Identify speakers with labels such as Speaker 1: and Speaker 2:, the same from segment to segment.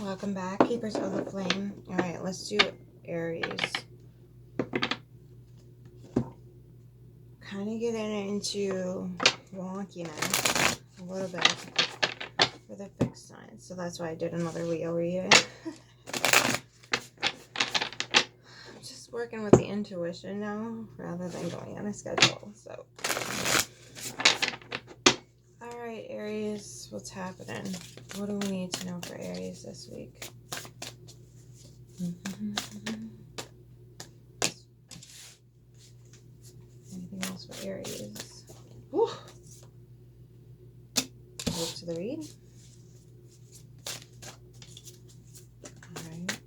Speaker 1: Welcome back, Keepers of the Flame. Alright, let's do Aries. Kind of getting into wonkiness a little bit for the fixed signs. So that's why I did another Leo reading. Just working with the intuition now rather than going on a schedule. So, alright, Aries, what's happening? What do we need to know for Aries this week? Anything else for Aries? Whew. Look to the read. Alright.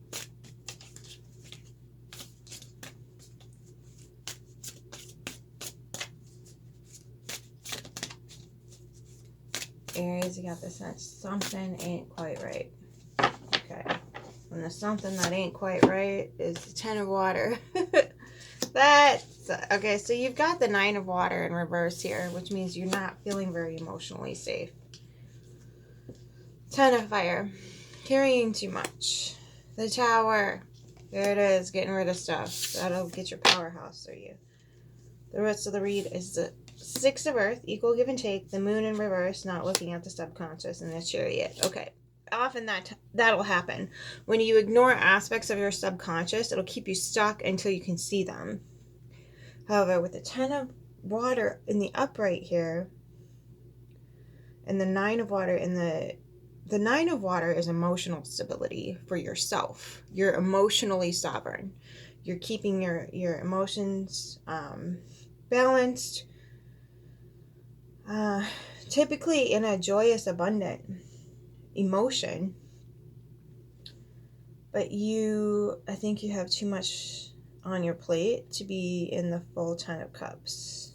Speaker 1: Aries, you got the sense something ain't quite right. Okay. And the something that ain't quite right is the Ten of Water. That's okay. So you've got the Nine of Water in reverse here, which means you're not feeling very emotionally safe. Ten of Fire, carrying too much. The Tower, there it is, getting rid of stuff. That'll get your powerhouse through you. The rest of the read is the Six of Earth, equal give and take. The Moon in reverse, not looking at the subconscious, and the Chariot. Okay. Often that'll happen. When you ignore aspects of your subconscious, it'll keep you stuck until you can see them. However, with the Ten of Water in the upright here, and the Nine of Water in the Nine of Water is emotional stability for yourself. You're emotionally sovereign. You're keeping your emotions balanced. Typically in a joyous, abundant emotion. But I think you have too much on your plate to be in the full Ten of Cups,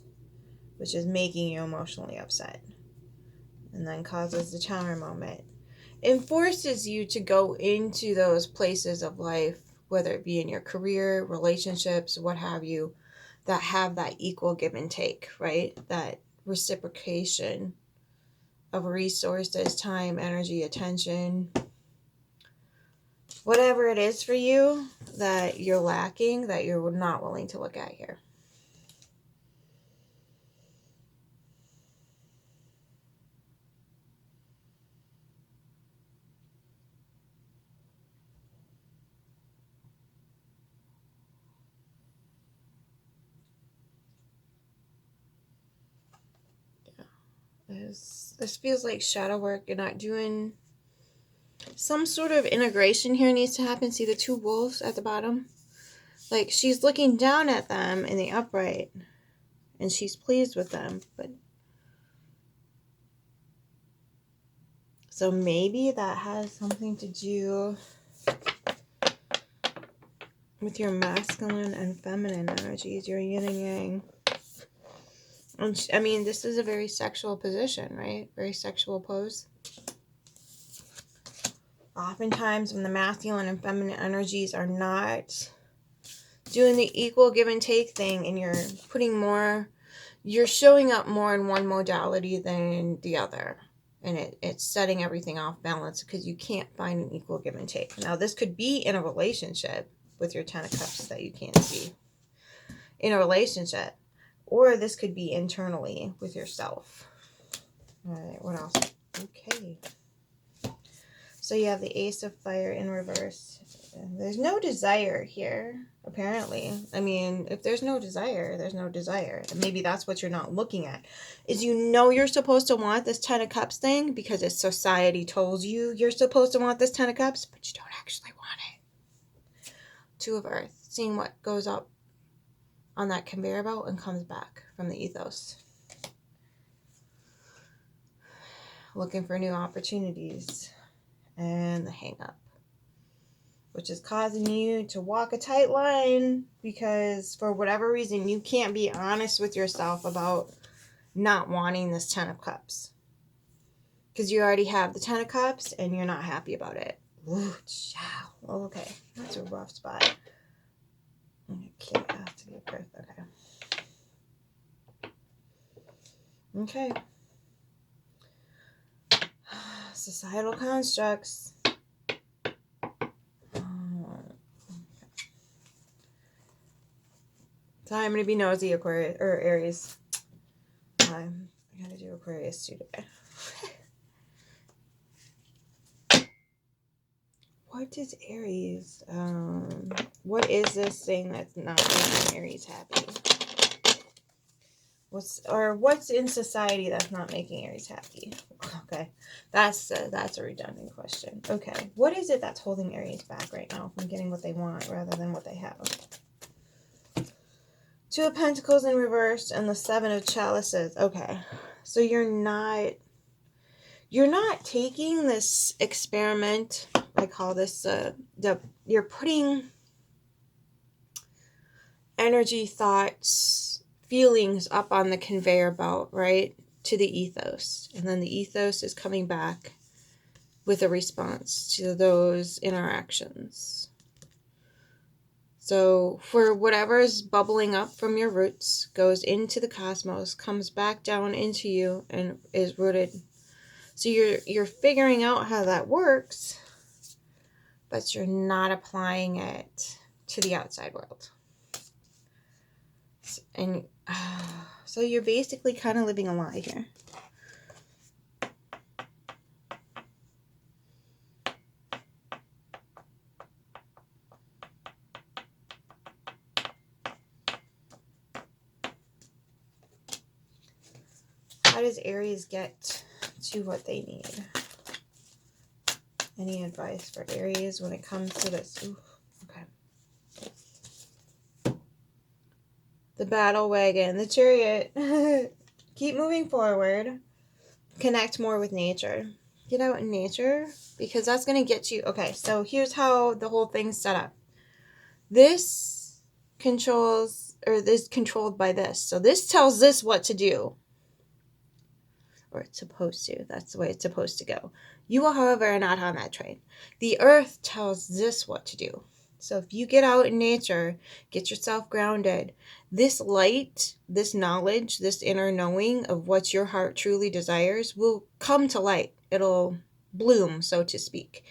Speaker 1: which is making you emotionally upset. And then causes the Tower moment. It forces you to go into those places of life, whether it be in your career, relationships, what have you, that have that equal give and take, right? That reciprocation of resources, time, energy, attention, whatever it is for you that you're lacking, that you're not willing to look at here. This feels like shadow work. You're not doing some sort of integration here needs to happen. See the two wolves at the bottom? Like she's looking down at them in the upright and she's pleased with them. But so maybe that has something to do with your masculine and feminine energies, your yin and yang. I mean, this is a very sexual position, right? Very sexual pose. Oftentimes when the masculine and feminine energies are not doing the equal give and take thing and you're showing up more in one modality than the other. And it's setting everything off balance because you can't find an equal give and take. Now, this could be in a relationship with your Ten of Cups that you can't see. In a relationship. Or this could be internally with yourself. All right, what else? Okay. So you have the Ace of Fire in reverse. There's no desire here, apparently. I mean, if there's no desire, there's no desire. And maybe that's what you're not looking at. Is you're supposed to want this Ten of Cups thing because it's society told you you're supposed to want this Ten of Cups, but you don't actually want it. Two of Earth. Seeing what goes up on that conveyor belt and comes back from the ethos. Looking for new opportunities. And the hang up, which is causing you to walk a tight line because for whatever reason you can't be honest with yourself about not wanting this Ten of Cups because you already have the Ten of Cups and you're not happy about it. Ooh, child. Okay, that's a rough spot. Okay, I have to give birth. Okay. Societal constructs. Sorry, I'm going to be nosy, Aquarius, or Aries. I gotta do Aquarius too today. What is Aries? What is this thing that's not making Aries happy? What's in society that's not making Aries happy? Okay, that's a redundant question. Okay, what is it that's holding Aries back right now from getting what they want rather than what they have? Two of Pentacles in reverse and the Seven of Chalices. Okay, so you're not taking this experiment. I call this you're putting energy, thoughts, feelings up on the conveyor belt, right, to the ethos, and then the ethos is coming back with a response to those interactions. So for whatever is bubbling up from your roots, goes into the cosmos, comes back down into you, and is rooted. So you're figuring out how that works, but you're not applying it to the outside world. And so you're basically kind of living a lie here. How does Aries get to what they need? Any advice for Aries when it comes to this? Ooh, okay. The battle wagon, the chariot. Keep moving forward. Connect more with nature. Get out in nature because that's going to get you. Okay, so here's how the whole thing's set up. This controls, or this controlled by this. So this tells this what to do. Or it's supposed to. That's the way it's supposed to go. You, however, are not on that train. The earth tells this what to do. So if you get out in nature, get yourself grounded, this light, this knowledge, this inner knowing of what your heart truly desires will come to light. It'll bloom, so to speak.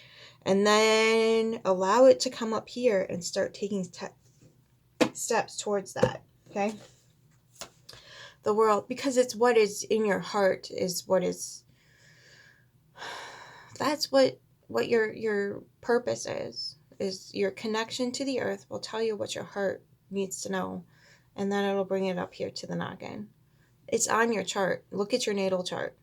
Speaker 1: And then allow it to come up here and start taking steps towards that. Okay? The world, because it's what is in your heart is what is, that's what your purpose is your connection to the earth will tell you what your heart needs to know, and then it'll bring it up here to the noggin. It's on your chart. Look at your natal chart.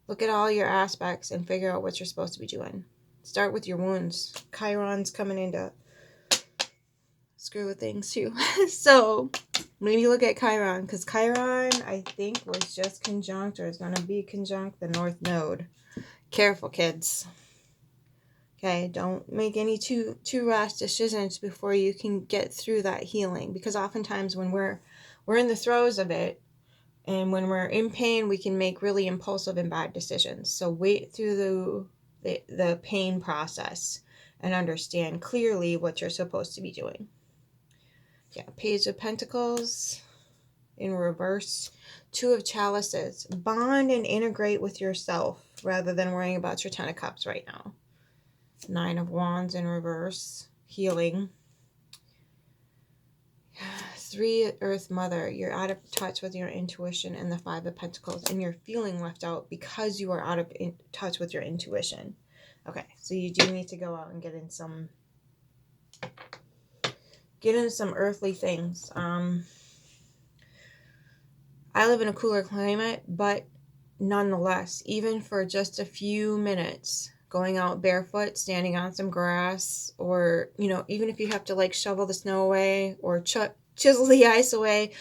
Speaker 1: Look at all your aspects and figure out what you're supposed to be doing. Start with your wounds. Chiron's coming in to screw with things too. So maybe look at Chiron, because Chiron, I think, was just conjunct, or is going to be conjunct the North Node. Careful, kids. Okay, don't make any too rash decisions before you can get through that healing, because oftentimes when we're in the throes of it, and when we're in pain, we can make really impulsive and bad decisions. So wait through the pain process and understand clearly what you're supposed to be doing. Yeah, Page of Pentacles in reverse. Two of Chalices. Bond and integrate with yourself rather than worrying about your Ten of Cups right now. Nine of Wands in reverse. Healing. Three, Earth Mother. You're out of touch with your intuition, and the Five of Pentacles. And you're feeling left out because you are out of touch with your intuition. Okay, so you do need to go out and get in some earthly things. I live in a cooler climate, but nonetheless, even for just a few minutes, going out barefoot, standing on some grass, or, even if you have to like shovel the snow away or chisel the ice away,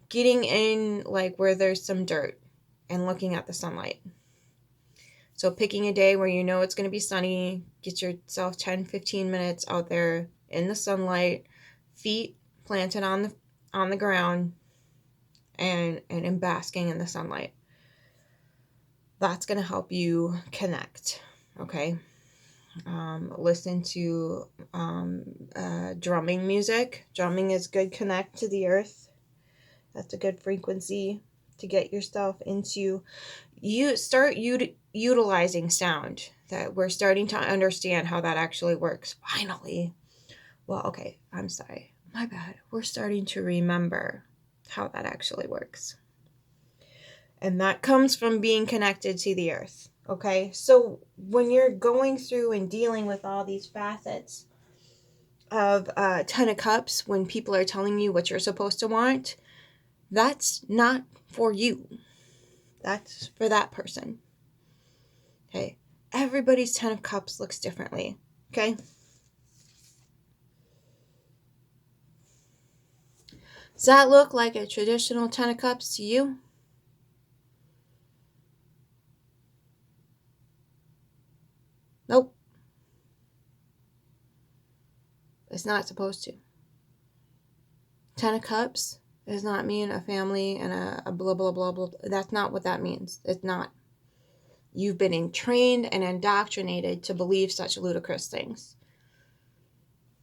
Speaker 1: getting in like where there's some dirt and looking at the sunlight. So picking a day where you know it's going to be sunny, get yourself 10-15 minutes out there in the sunlight, feet planted on the ground, and in basking in the sunlight. That's going to help you connect. Okay. Listen to drumming music. Drumming is good connect to the earth. That's a good frequency to get yourself into. You start utilizing sound. That we're starting to understand how that actually works. Finally. Well, okay. I'm sorry. My bad. We're starting to remember how that actually works. And that comes from being connected to the earth. Okay? So when you're going through and dealing with all these facets of Ten of Cups, when people are telling you what you're supposed to want, that's not for you. That's for that person. Okay? Everybody's Ten of Cups looks differently. Okay? Does that look like a traditional Ten of Cups to you? Nope. It's not supposed to. Ten of Cups does not mean a family and a blah, blah, blah, blah. That's not what that means. It's not. You've been trained and indoctrinated to believe such ludicrous things.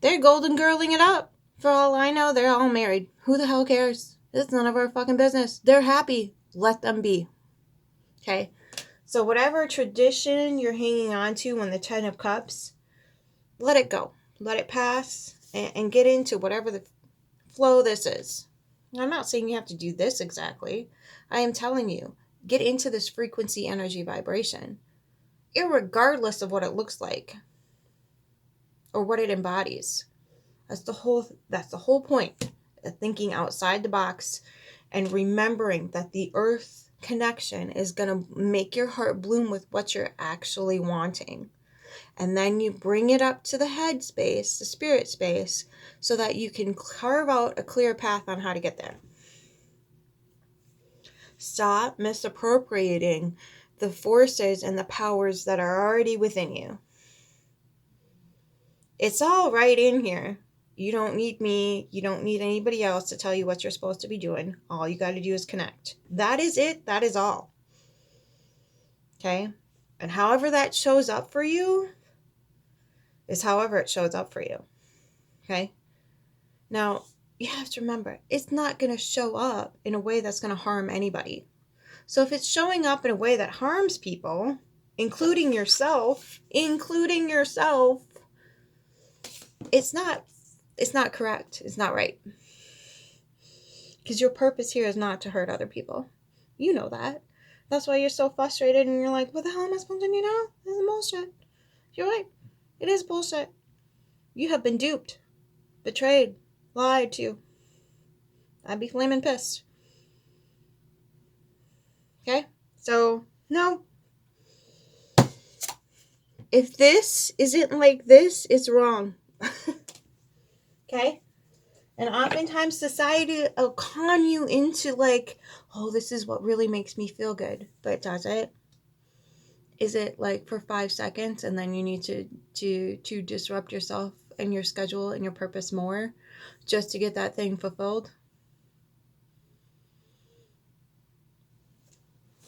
Speaker 1: They're golden girling it up. For all I know, they're all married. Who the hell cares? It's none of our fucking business. They're happy. Let them be. Okay? So whatever tradition you're hanging on to when the Ten of Cups, let it go. Let it pass and get into whatever the flow this is. I'm not saying you have to do this exactly. I am telling you, get into this frequency, energy, vibration, irregardless of what it looks like or what it embodies. That's the whole point of thinking outside the box and remembering that the earth connection is going to make your heart bloom with what you're actually wanting. And then you bring it up to the head space, the spirit space, so that you can carve out a clear path on how to get there. Stop misappropriating the forces and the powers that are already within you. It's all right in here. You don't need me. You don't need anybody else to tell you what you're supposed to be doing. All you got to do is connect. That is it. That is all. Okay? And however that shows up for you is however it shows up for you. Okay? Now, you have to remember, it's not going to show up in a way that's going to harm anybody. So if it's showing up in a way that harms people, including yourself, it's not correct. It's not right. Because your purpose here is not to hurt other people. You know that. That's why you're so frustrated and you're like, what the hell am I supposed to do now? This is bullshit. You're right. It is bullshit. You have been duped, betrayed, lied to. I'd be flaming pissed. Okay? So, no. If this isn't like this, it's wrong. Okay? And oftentimes society will con you into like, oh, this is what really makes me feel good. But does it? Is it like for 5 seconds and then you need to disrupt yourself and your schedule and your purpose more just to get that thing fulfilled?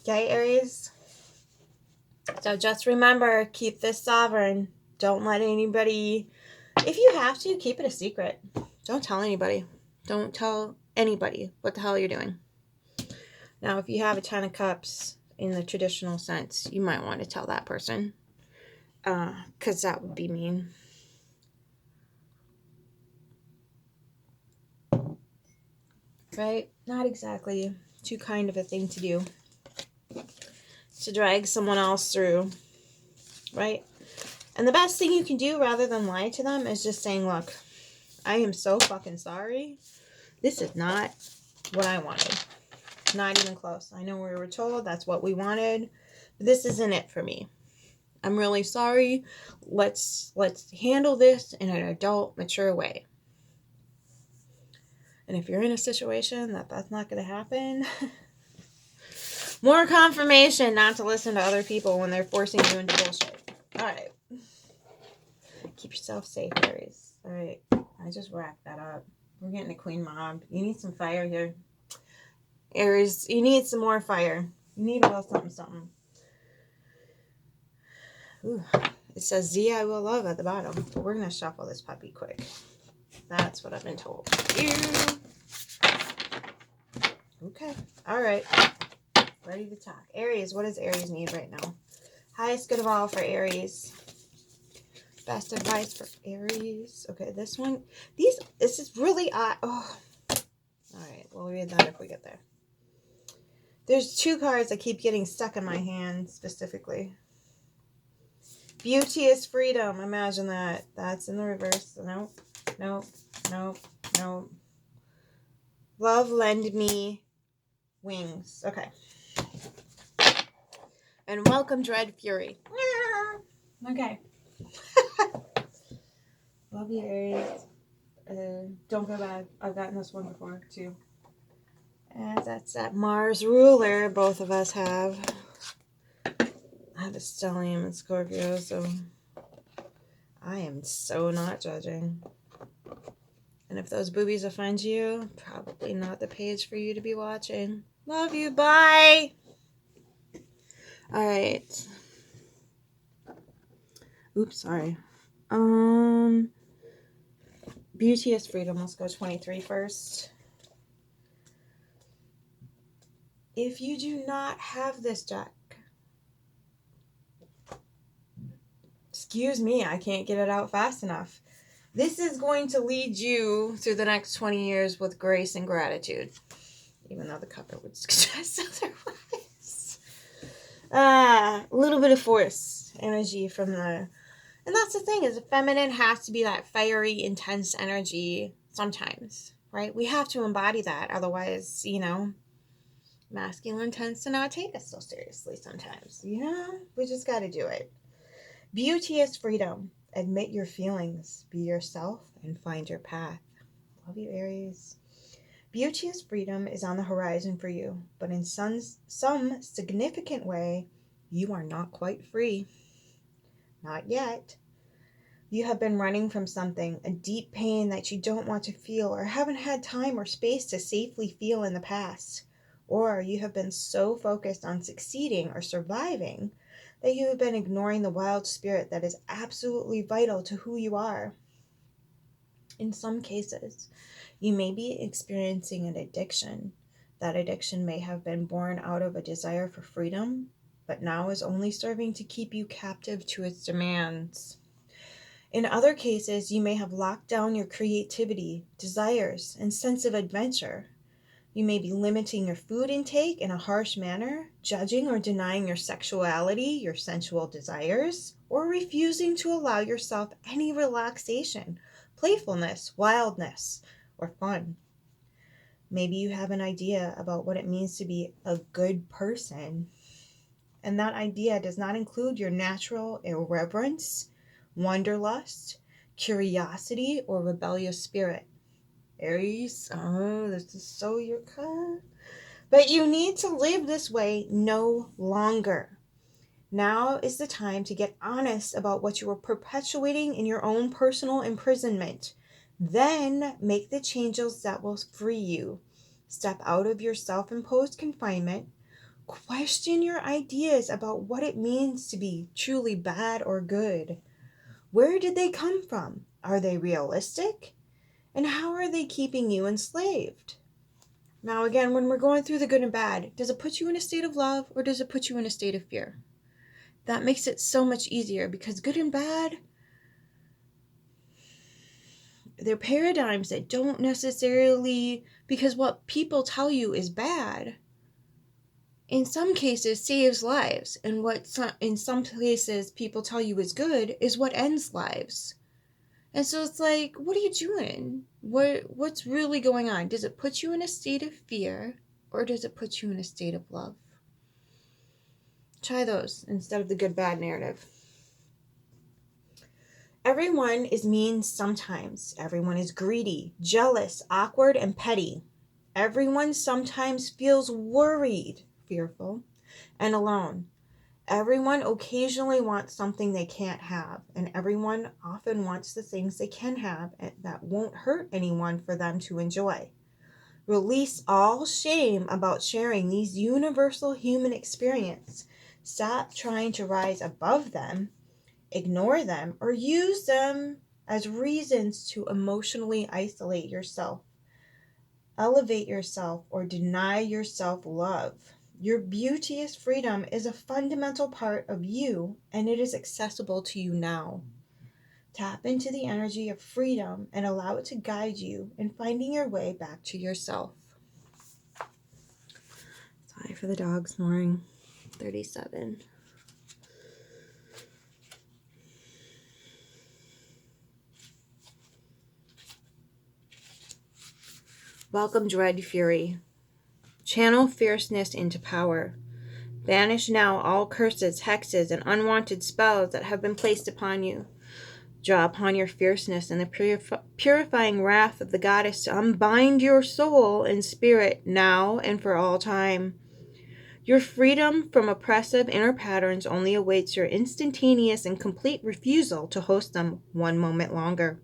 Speaker 1: Okay, Aries? So just remember, keep this sovereign. Don't let anybody, if you have to, keep it a secret. Don't tell anybody. Don't tell anybody what the hell you're doing. Now, if you have a Ten of Cups in the traditional sense, you might want to tell that person. Because that would be mean. Right? Not exactly too kind of a thing to do. To drag someone else through. Right? And the best thing you can do rather than lie to them is just saying, look, I am so fucking sorry. This is not what I wanted. Not even close. I know we were told that's what we wanted. But this isn't it for me. I'm really sorry. Let's handle this in an adult, mature way. And if you're in a situation that's not going to happen, more confirmation not to listen to other people when they're forcing you into bullshit. All right. Keep yourself safe, Aries. All right. I just wrapped that up. We're getting a queen mob. You need some fire here. Aries, you need some more fire. You need a little something. Ooh, it says Z I will love at the bottom. But we're going to shuffle this puppy quick. That's what I've been told. Okay. All right. Ready to talk. Aries, what does Aries need right now? Highest good of all for Aries. Best advice for Aries. Okay, this one. This is really odd. Oh. Alright, we'll read that if we get there. There's two cards that keep getting stuck in my hand specifically. Beauty is freedom. Imagine that. That's in the reverse. Nope. Nope. Nope. Nope. Love, lend me wings. Okay. And welcome, Dread Fury. Okay. Love you, Aries. Don't feel bad. I've gotten this one before, too. And that's that Mars ruler both of us have. I have a Stellium and Scorpio, so I am so not judging. And if those boobies offend you, probably not the page for you to be watching. Love you. Bye. All right. Oops, sorry. Beauty is freedom. Let's go 23 first. If you do not have this deck, excuse me, I can't get it out fast enough. This is going to lead you through the next 20 years with grace and gratitude. Even though the cover would suggest otherwise. A little bit of force energy from the... And that's the thing, is the feminine has to be that fiery, intense energy sometimes, right? We have to embody that. Otherwise, masculine tends to not take us so seriously sometimes. We just got to do it. Beauty is freedom. Admit your feelings. Be yourself and find your path. Love you, Aries. Beauty is freedom is on the horizon for you, but in some significant way, you are not quite free. Not yet. You have been running from something, a deep pain that you don't want to feel or haven't had time or space to safely feel in the past. Or you have been so focused on succeeding or surviving that you have been ignoring the wild spirit that is absolutely vital to who you are. In some cases, you may be experiencing an addiction. That addiction may have been born out of a desire for freedom, but now is only serving to keep you captive to its demands. In other cases, you may have locked down your creativity, desires, and sense of adventure. You may be limiting your food intake in a harsh manner, judging or denying your sexuality, your sensual desires, or refusing to allow yourself any relaxation, playfulness, wildness, or fun. Maybe you have an idea about what it means to be a good person, and that idea does not include your natural irreverence, wanderlust, curiosity, or rebellious spirit. Aries, this is so your card. But you need to live this way no longer. Now is the time to get honest about what you are perpetuating in your own personal imprisonment. Then make the changes that will free you. Step out of your self-imposed confinement. Question your ideas about what it means to be truly bad or good. Where did they come from? Are they realistic? And how are they keeping you enslaved? Now again, when we're going through the good and bad, does it put you in a state of love or does it put you in a state of fear? That makes it so much easier because good and bad, they're paradigms that don't necessarily, because what people tell you is bad, in some cases saves lives. And what in some places people tell you is good is what ends lives. And so it's like, what are you doing? What's really going on? Does it put you in a state of fear or does it put you in a state of love? Try those instead of the good-bad narrative. Everyone is mean sometimes. Everyone is greedy, jealous, awkward, and petty. Everyone sometimes feels worried, fearful, and alone. Everyone occasionally wants something they can't have, and everyone often wants the things they can have that won't hurt anyone for them to enjoy. Release all shame about sharing these universal human experiences. Stop trying to rise above them, ignore them, or use them as reasons to emotionally isolate yourself, elevate yourself, or deny yourself love. Your beauteous freedom is a fundamental part of you, and it is accessible to you now. Tap into the energy of freedom and allow it to guide you in finding your way back to yourself. Sorry for the dog snoring. 37. Welcome, Dread Fury. Channel fierceness into power. Banish now all curses, hexes, and unwanted spells that have been placed upon you. Draw upon your fierceness and the purifying wrath of the goddess to unbind your soul and spirit now and for all time. Your freedom from oppressive inner patterns only awaits your instantaneous and complete refusal to host them one moment longer.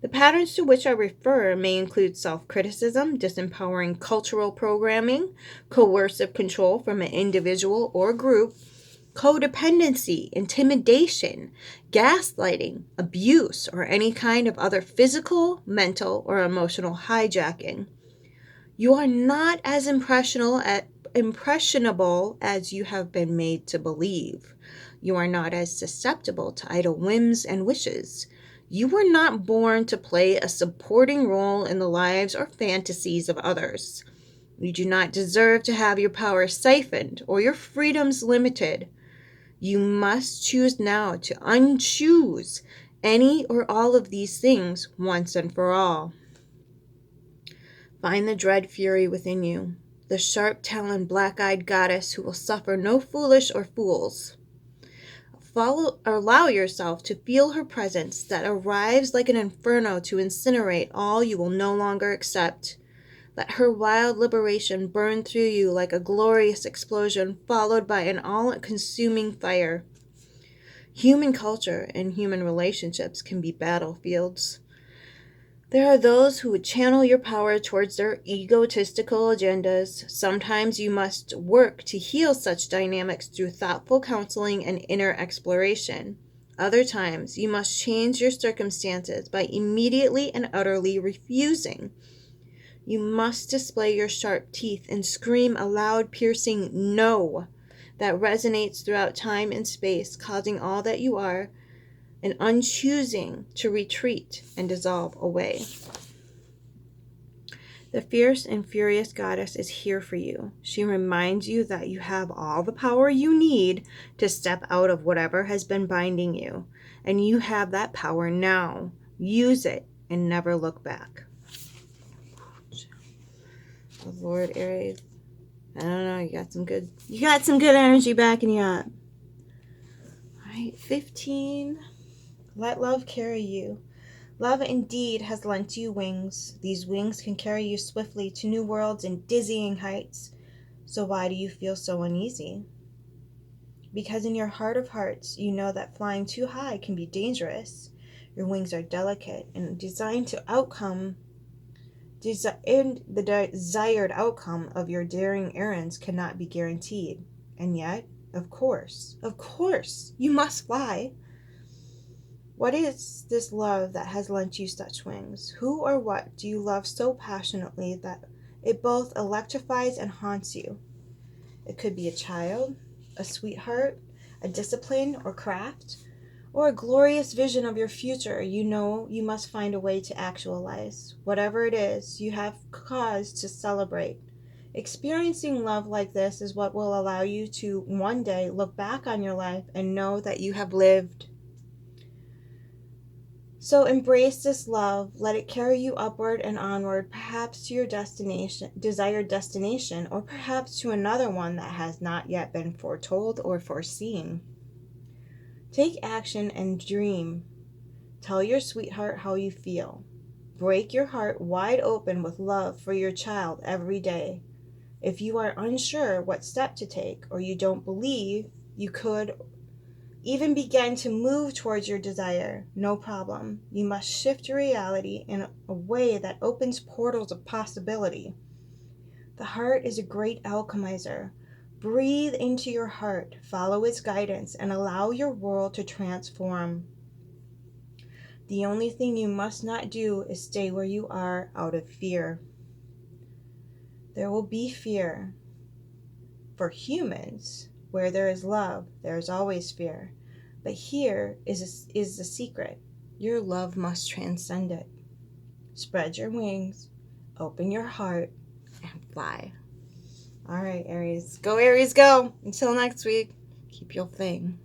Speaker 1: The patterns to which I refer may include self-criticism, disempowering cultural programming, coercive control from an individual or group, codependency, intimidation, gaslighting, abuse, or any kind of other physical, mental, or emotional hijacking. You are not as impressionable as you have been made to believe. You are not as susceptible to idle whims and wishes. You were not born to play a supporting role in the lives or fantasies of others. You do not deserve to have your power siphoned or your freedoms limited. You must choose now to unchoose any or all of these things once and for all. Find the dread fury within you, the sharp-taloned, black-eyed goddess who will suffer no foolish or fools. Allow yourself to feel her presence that arrives like an inferno to incinerate all you will no longer accept. Let her wild liberation burn through you like a glorious explosion followed by an all-consuming fire. Human culture and human relationships can be battlefields. There are those who would channel your power towards their egotistical agendas. Sometimes you must work to heal such dynamics through thoughtful counseling and inner exploration. Other times, you must change your circumstances by immediately and utterly refusing. You must display your sharp teeth and scream a loud, piercing no that resonates throughout time and space, causing all that you are and unchoosing to retreat and dissolve away. The fierce and furious goddess is here for you. She reminds you that you have all the power you need to step out of whatever has been binding you, and you have that power now. Use it and never look back. Oh, Lord, Aries. I don't know, you got some good energy backing you up. All right, 15. Let love carry you. Love indeed has lent you wings. These wings can carry you swiftly to new worlds and dizzying heights. So why do you feel so uneasy? Because in your heart of hearts, you know that flying too high can be dangerous. Your wings are delicate and designed to the desired outcome of your daring errands cannot be guaranteed. And yet, of course, you must fly. What is this love that has lent you such wings? Who or what do you love so passionately that it both electrifies and haunts you? It could be a child, a sweetheart, a discipline or craft, or a glorious vision of your future you know you must find a way to actualize. Whatever it is, you have cause to celebrate. Experiencing love like this is what will allow you to one day look back on your life and know that you have lived. So embrace this love, let it carry you upward and onward, perhaps to your desired destination, or perhaps to another one that has not yet been foretold or foreseen. Take action and dream. Tell your sweetheart how you feel. Break your heart wide open with love for your child every day. If you are unsure what step to take, or you don't believe you could even begin to move towards your desire, no problem. You must shift your reality in a way that opens portals of possibility. The heart is a great alchemizer. Breathe into your heart, follow its guidance, and allow your world to transform. The only thing you must not do is stay where you are out of fear. There will be fear. For humans, where there is love, there is always fear. But here is the secret. Your love must transcend it. Spread your wings, open your heart, and fly. All right, Aries. Go, Aries, go. Until next week, keep your thing.